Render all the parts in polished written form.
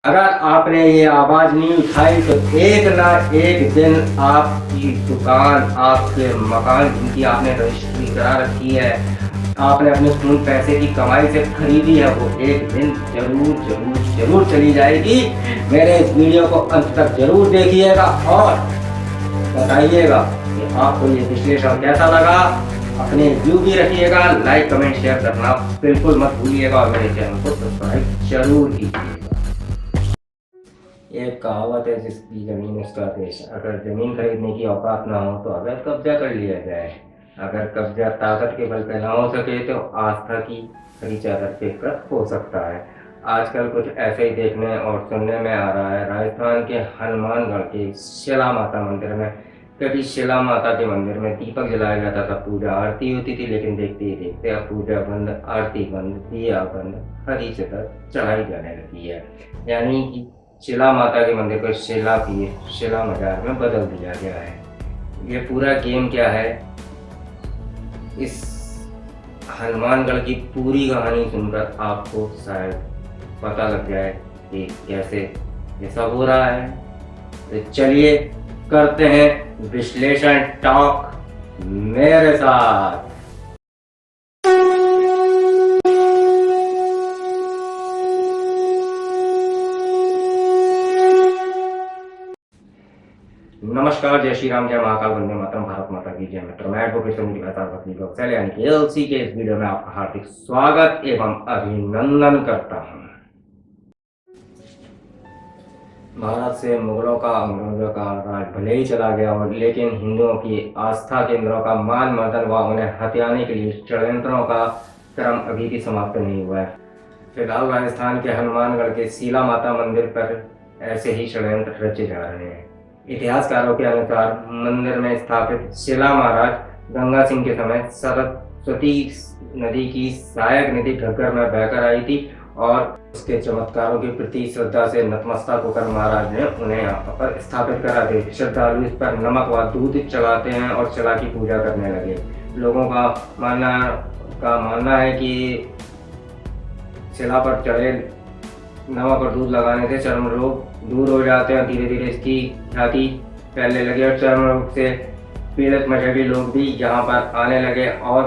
अगर आपने ये आवाज नहीं उठाई तो एक ना एक दिन आपकी दुकान, आपके मकान जिनकी आपने रजिस्ट्री करा रखी है, आपने अपने खून पैसे की कमाई से खरीदी है, वो एक दिन जरूर जरूर जरूर चली जाएगी। मेरे इस वीडियो को अंत तक जरूर देखिएगा और बताइएगा कि आपको ये विश्लेषण कैसा लगा। अपने व्यू भी रखिएगा, लाइक कमेंट शेयर करना बिल्कुल मत भूलिएगा और मेरे चैनल को सब्सक्राइब जरूर कीजिएगा। एक कहावत है, जिसकी जमीन उसका देश। अगर जमीन खरीदने की औकात ना हो तो अगर कब्जा कर लिया जाए। अगर कब्जा ताकत के बल पे ना हो सके तो आस्था की खरी चादर पे कर हो सकता है। आजकल कुछ ऐसे ही देखने और सुनने में आ रहा है। राजस्थान के हनुमानगढ़ के शिला माता मंदिर में, कभी शिला माता के मंदिर में दीपक जलाया जाता था, पूजा आरती होती थी, लेकिन देखते ही देखते अब पूजा बंद, आरती बंद, दिया बंद, हरी चादर चढ़ाई जाने लगी है। यानी कि शिला माता के मंदिर को शिला पीर, शिला मजार में बदल दिया गया है। ये पूरा गेम क्या है, इस हनुमानगढ़ की पूरी कहानी सुनकर आपको शायद पता लग जाए कि कैसे ये सब हो रहा है। तो चलिए करते हैं विश्लेषण टॉक मेरे साथ। नमस्कार, जय श्री राम, जय महाकाल, वंदे मातरम, भारत माता की जय। मित्रों, मैं एडवोकेट यानी कि एलसी के इस वीडियो में आपका हार्दिक स्वागत एवं अभिनंदन करता हूं। भारत से मुगलों का, अंग्रेजों का राज भले ही चला गया हो, लेकिन हिंदुओं की आस्था केंद्रों का मान मर्दन व उन्हें हथियाने के लिए षड्यंत्रों का क्रम अभी भी समाप्त नहीं हुआ है। फिलहाल राजस्थान के हनुमानगढ़ के शिला माता मंदिर पर ऐसे ही षड्यंत्र रचे जा रहे हैं। इतिहासकारों के अनुसार मंदिर में स्थापित शिला महाराज गंगा सिंह के समय सरस्वती नदी की सहायक नदी घग्गर में बहकर आई थी और उसके चमत्कारों के प्रति श्रद्धा से नतमस्तक होकर महाराज ने उन्हें यहाँ पर स्थापित करा दिए। श्रद्धालु इस पर नमक व दूध चढ़ाते हैं और शिला की पूजा करने लगे। लोगों का मानना है कि शिला पर चढ़े नमक और दूध लगाने से चर्म रोग दूर हो जाते हैं। धीरे धीरे इसकी ख्याति फैलने लगी और चर्म रोग से पीड़ित मजहबी लोग भी यहाँ पर आने लगे और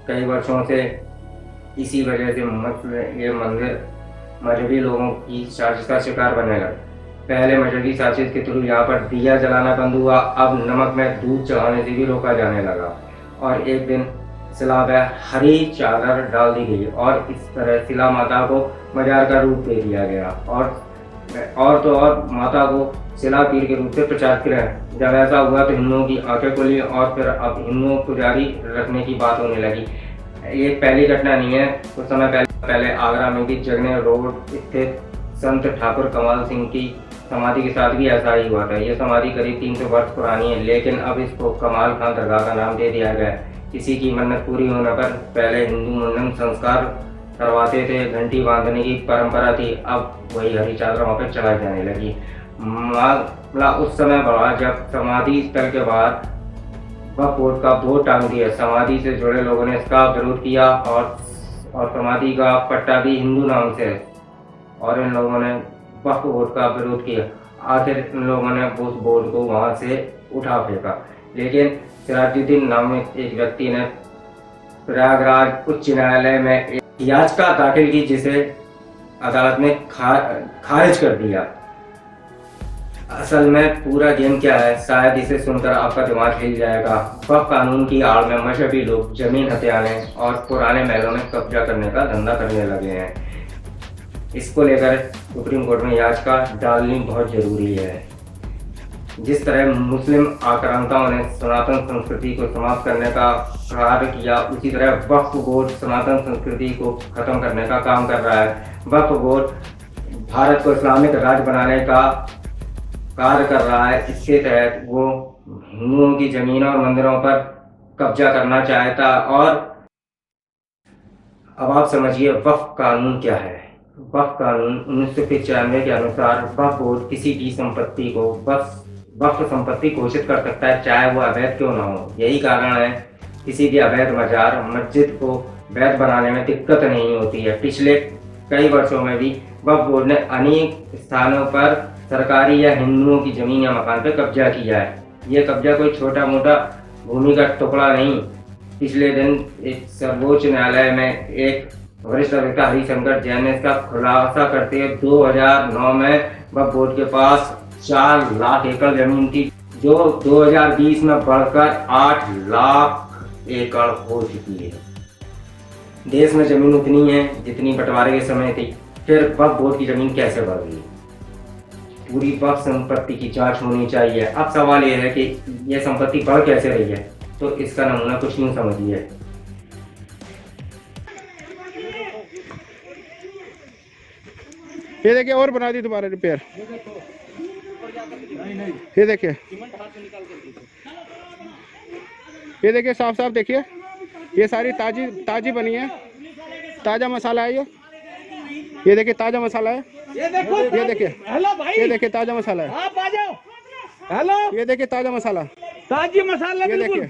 कई वर्षों से इसी वजह से ये मंदिर मजहबी लोगों की साजिश का शिकार बनने लगा। पहले मजहबी साजिश के थ्रू यहाँ पर दिया जलाना बंद हुआ, अब नमक में दूध चढ़ाने से भी रोका जाने लगा और एक दिन शिला पर हरी चादर डाल दी गई और इस तरह शिला माता को मजार का रूप दे दिया गया और तो और माता को शिला पीर के रूप से प्रचार किया। जब ऐसा हुआ तो हिंदुओं की आंखें खुली और फिर अब हिंदुओं को जारी रखने की बात होने लगी। ये पहली घटना नहीं है। कुछ समय पहले आगरा में भी जगने रोड स्थित संत ठाकुर कमाल सिंह की समाधि के साथ भी ऐसा ही हुआ था। यह समाधि करीब 300 वर्ष पुरानी है, लेकिन अब इसको कमाल खान दरगाह का नाम दे दिया गया। किसी की मन्नत पूरी होने पर पहले हिंदू मुंडन संस्कार करवाते थे, घंटी बांधने की परंपरा थी, अब वही हरी चादर वहाँ पर चढ़ाई जाने लगी। मामला उस समय बढ़ा जब समाधि स्थल के बाहर वक्फ बोर्ड का बोर्ड टांग दिया। समाधि से जुड़े लोगों ने इसका विरोध किया और समाधि का पट्टा भी हिंदू नाम से और इन लोगों ने वक्फ बोर्ड का विरोध किया। आखिर इन लोगों ने उस बोर्ड को वहाँ से उठा फेंका, लेकिन सिराजुद्दीन नामक एक व्यक्ति ने प्रयागराज उच्च न्यायालय में एक याचिका दाखिल की, जिसे अदालत ने खारिज कर दिया। असल में पूरा गेम क्या है, शायद इसे सुनकर आपका दिमाग हिल जाएगा। वक्फ कानून की आड़ में मजहबी लोग जमीन हथियाने और पुराने महलों में कब्जा करने का धंधा करने लगे हैं। इसको लेकर सुप्रीम कोर्ट में याचिका डालनी बहुत जरूरी है। जिस तरह मुस्लिम आक्रांताओं ने सनातन संस्कृति को समाप्त करने का कार्य किया, उसी तरह वक्फ बोर्ड सनातन संस्कृति को खत्म करने का काम कर रहा है। वक्फ बोर्ड भारत को इस्लामिक राज्य बनाने का कार्य कर रहा है। इसके तहत वो हिंदुओं की जमीनों और मंदिरों पर कब्जा करना चाहता। और अब आप समझिए वक्फ कानून क्या है। वक्फ कानून 1995 के अनुसार वक्फ बोर्ड किसी भी संपत्ति को वक्फ संपत्ति घोषित कर सकता है, चाहे वो अवैध क्यों ना हो। यही कारण है किसी भी अवैध मजार मस्जिद को वैध बनाने में दिक्कत नहीं होती है। पिछले कई वर्षों में भी वक्फ बोर्ड ने अनेक स्थानों पर सरकारी या हिंदुओं की जमीन या मकान पर कब्जा किया है। ये कब्जा कोई छोटा मोटा भूमि का टुकड़ा नहीं। पिछले दिन एक सर्वोच्च न्यायालय में एक वरिष्ठ अधिवक्ता हरिशंकर जैन ने इसका खुलासा करते हुए 2009 में वक्फ बोर्ड के पास 4 लाख एकड़ जमीन थी, जो 2020 में बढ़कर 8 लाख एकड़ हो चुकी है। देश में जमीन उतनी है जितनी बंटवारे के समय थी, फिर वक्फ बोर्ड की जमीन कैसे बढ़ गई? पूरी वक्फ संपत्ति की जांच होनी चाहिए। अब सवाल यह है कि यह संपत्ति बढ़ कैसे रही है, तो इसका नमूना कुछ यूं समझिए। ये देखिए, और बना दी दोबारा रिपेयर। ये देखिए, ये देखिए, साफ साफ देखिए, ये सारी ताजी ताजी बनी है, ताजा मसाला है ये देखिए ताजा मसाला है। ये देखिए, हेलो भाई, ये देखिए ताजा मसाला है। आप आ जाओ। हेलो, ये देखिए ताजा मसाला, ताजी मसाला। ये देखिए।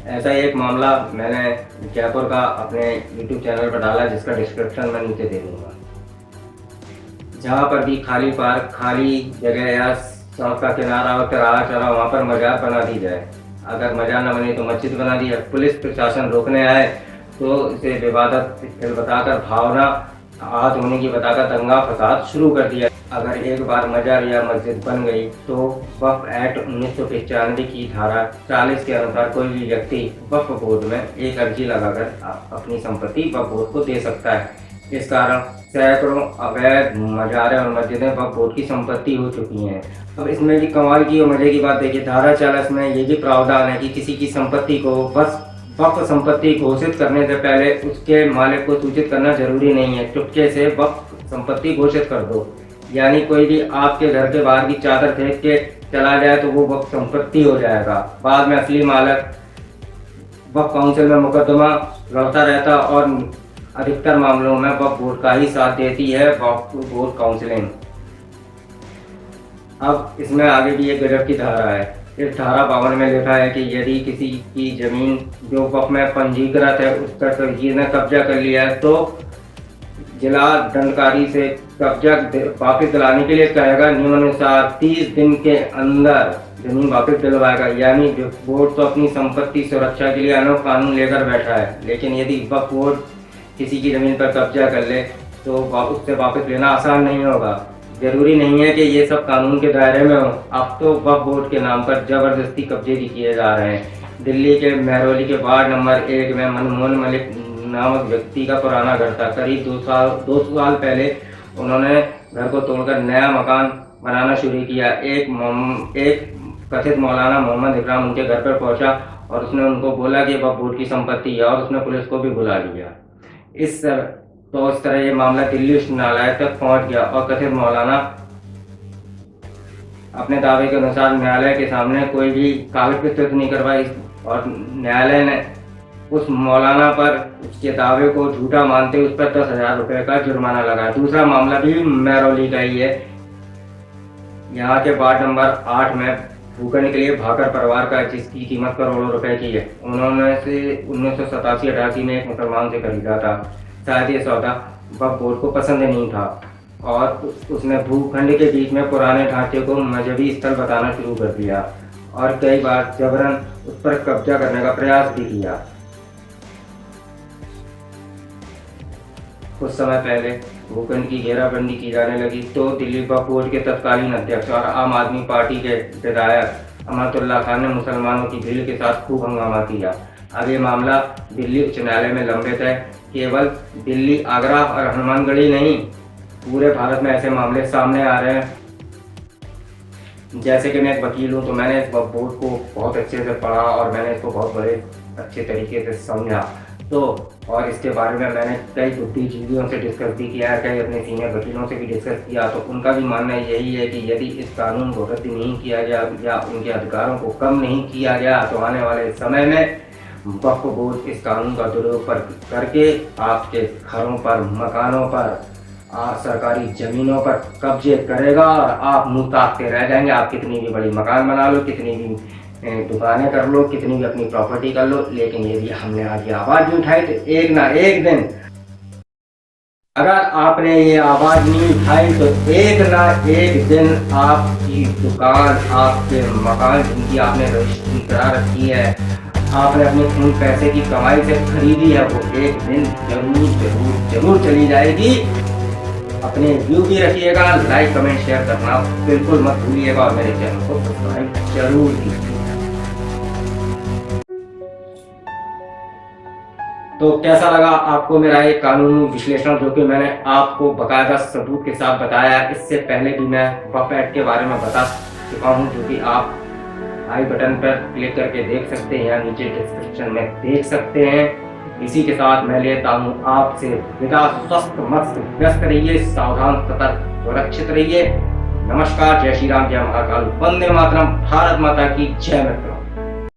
ऐसा एक मामला मैंने जयपुर का अपने YouTube चैनल पर डाला, जिसका डिस्क्रिप्शन मैं नीचे दे दूंगा। जहाँ पर भी खाली पार्क, खाली जगह या सड़क का किनारा और तिराहा चला, वहाँ पर मजार बना दी जाए। अगर मजार न बने तो मस्जिद बना दी है। पुलिस प्रशासन रोकने आए तो इसे विवादित स्थल बताकर, भावना आहत होने की बताकर दंगा फसाद शुरू कर दिया। अगर एक बार मजार या मस्जिद बन गई तो वक्फ एक्ट 1995 की धारा 40 के अनुसार कोई भी व्यक्ति वक्फ बोर्ड में एक अर्जी लगाकर अपनी संपत्ति वक्फ बोर्ड को दे सकता है। इस कारण सैकड़ों अवैध मजारें और मस्जिदें वक्फ बोर्ड की संपत्ति हो चुकी हैं। अब इसमें भी कमाल की और मजे की बात देखिए, धारा 40 में ये भी प्रावधान है कि किसी की संपत्ति को बस वक्फ संपत्ति घोषित करने से पहले उसके मालिक को सूचित करना जरूरी नहीं है। चुपके से वक्फ संपत्ति घोषित कर दो, यानी कोई भी आपके घर के बाहर की चादर फेंक के चला जाए तो वो वक्फ संपत्ति हो जाएगा। बाद में असली मालिक वक्फ काउंसिल में मुकदमा लड़ता रहता और अधिकतर मामलों में वक्फ बोर्ड का ही साथ देती है वक्फ बोर्ड काउंसिलिंग। अब इसमें आगे भी एक गजब की धारा है। इस धारा 52 में लिखा है कि यदि किसी की जमीन जो वक्फ में पंजीकृत है उस पर तहसील ने कब्जा कर लिया है तो जिला दंडकारी से कब्जा वापस दिलाने के लिए कहेगा। नियमानुसार 30 दिन के अंदर जमीन वापस दिलवाएगा। यानी बोर्ड तो अपनी संपत्ति सुरक्षा के लिए अनोखा कानून लेकर बैठा है, लेकिन यदि वक्फ बोर्ड किसी की जमीन पर कब्जा कर ले तो उससे वापस लेना आसान नहीं होगा। जरूरी नहीं है कि ये सब कानून के दायरे में हो। अब तो वक्फ बोर्ड के नाम पर जबरदस्ती कब्जे भी किए जा रहे हैं। दिल्ली के महरौली के वार्ड नंबर 1 में मनमोहन मलिक नामक व्यक्ति का पुराना घर था। करीब 2 साल पहले उन्होंने घर को तोड़कर नया मकान बनाना शुरू किया। एक कथित मौलाना मोहम्मद इकराम उनके घर पर पहुंचा और उसने उनको बोला कि वक्फ बोर्ड की संपत्ति है, और उसने पुलिस को भी बुला लिया। इस तरह ये मामला दिल्ली उच्च न्यायालय तक पहुंच गया और कथित मौलाना अपने दावे के अनुसार न्यायालय के सामने कोई भी कागज प्रस्तुत नहीं करवाई और न्यायालय ने उस मौलाना पर उसके दावे को झूठा मानते उस पर 10,000 रुपये का जुर्माना लगाया। दूसरा मामला भी महरौली का ही है। यहाँ के वार्ड नंबर 8 में भूखंड के लिए भाकर परिवार का, जिसकी कीमत करोड़ों रुपए की है, उन्होंने से 1987-88 में एक मुसलमान से खरीदा था। शायद ये सौदा वक्फ बोर्ड को पसंद नहीं था और उसने भूखंड के बीच में पुराने ढांचे को मजहबी स्थल बताना शुरू कर दिया और कई बार जबरन उस पर कब्जा करने का प्रयास भी किया। कुछ समय पहले भूखंड की घेराबंदी की जाने लगी तो दिल्ली वक्फ बोर्ड के तत्कालीन अध्यक्ष और आम आदमी पार्टी के विधायक अमरतुल्ला खान ने मुसलमानों की भीड़ के साथ खूब हंगामा किया। अब ये मामला दिल्ली उच्च न्यायालय में लंबित है। केवल दिल्ली, आगरा और हनुमानगढ़ ही नहीं, पूरे भारत में ऐसे मामले सामने आ रहे हैं। जैसे कि मैं एक वकील हूँ तो मैंने इस वक्फ बोर्ड को बहुत अच्छे से पढ़ा और मैंने इसको बहुत बड़े अच्छे तरीके से समझा। तो और इसके बारे में मैंने कई बुद्धिजीवियों से डिस्कस भी किया है, कई अपने सीनियर वकीलों से भी डिस्कस किया। तो उनका भी मानना यही है कि यदि इस कानून को रद्द नहीं किया गया या उनके अधिकारों को कम नहीं किया गया तो आने वाले समय में वक्फ बोर्ड इस कानून का दुरुपयोग करके आपके घरों पर, मकानों पर, सरकारी जमीनों पर कब्जे करेगा और आप मुंह ताकते रह जाएंगे। आप कितनी भी बड़ी मकान बना लो, कितनी भी दुकानें कर लो, कितनी भी अपनी प्रॉपर्टी कर लो, लेकिन यदि हमने आज आवाज नहीं उठाई तो एक ना एक दिन अगर आपने ये आवाज नहीं उठाई तो एक ना एक दिन आपकी दुकान, आपके मकान जिनकी आपने रजिस्ट्री करा रखी है, आपने अपने खून पैसे की कमाई से खरीदी है, वो एक दिन जरूर जरूर जरूर चली जाएगी। अपने व्यू भी रखिएगा, लाइक कमेंट शेयर करना बिल्कुल मत भूलिएगा और मेरे चैनल को सब्सक्राइब जरूर कीजिएगा। तो कैसा लगा आपको मेरा एक कानूनी विश्लेषण, जो कि मैंने आपको बकायदा सबूत के साथ बताया। इससे पहले भी मैं वक्फ एक्ट के बारे में बता चुका हूं, जो कि आप आई बटन पर क्लिक करके देख सकते हैं या नीचे डिस्क्रिप्शन में देख सकते हैं। इसी के साथ मैं लेता हूं आपसे विदा। स्वस्थ मस्त व्यस्त रहिए, सावधान सतर्क सुरक्षित रहिए। नमस्कार, जय श्री राम, जय महाकाल, वंदे मातरम, भारत माता की जय। मित्रों।